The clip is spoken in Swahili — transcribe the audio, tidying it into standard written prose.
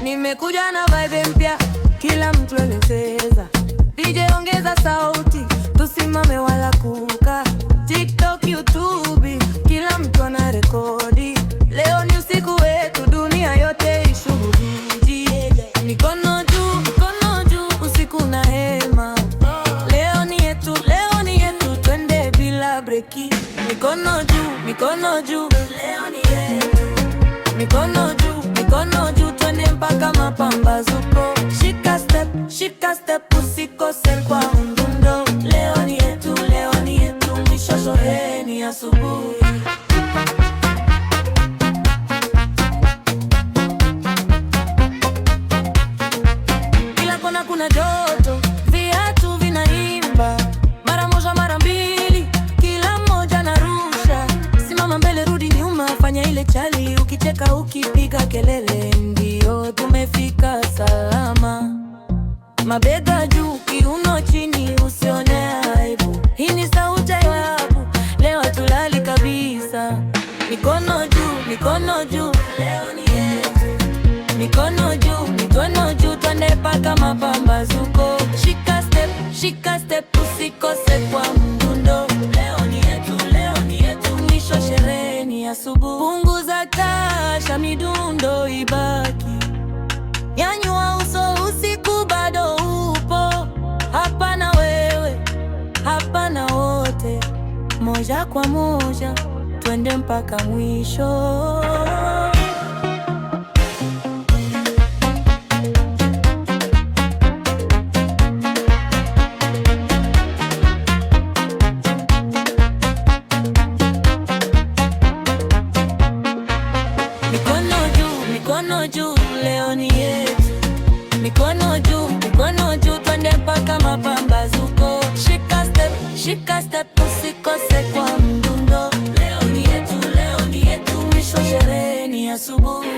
Nimekuja na vibe mpya, kila mtu elezeza. DJ ongeza sauti, tusimame wala kuka. TikTok, YouTube, kila mtu ana rekodi. Leo ni usiku wetu, dunia yote ishuhudie. Mikono juu, usiku na hema. Leo ni yetu, twende bila breki. Mikono juu, leo ni yetu. Mikono juu, twende mpaka mapambazuko. Shika step, usikose kwa mdundo. Leo ni yetu, mwisho shoreni asubuhi. Kila kona kuna joto, viatu vinaimba. Mara moja mara mbili, kila mmoja narusha. Simama mbele, rudi nyuma, fanya ile chali. Ukicheka ukipiga kelele, ndio tumefika salama. Mabega juu, kiuno chini, usione aibu. Hii ni sauti yako, leo tulali kabisa. Mikono juu, leo ni yetu. Mikono juu, twende paka mapambazuko. Shika step, usikose kwa mdundo. Leo ni yetu, mwisho shereni asubuhi. Punguza kasha, midundo ibaki. Nyanyua uso, usiku bado upo. Hapa na wewe, hapa na wote. Moja kwa moja, twende mpaka mwisho. Mikono juu, leo ni yetu. Mikono juu, twende mpaka mapambazuko. Shika step, usikose kwa mdundo. Leo ni yetu, mwisho shereni asubuhi.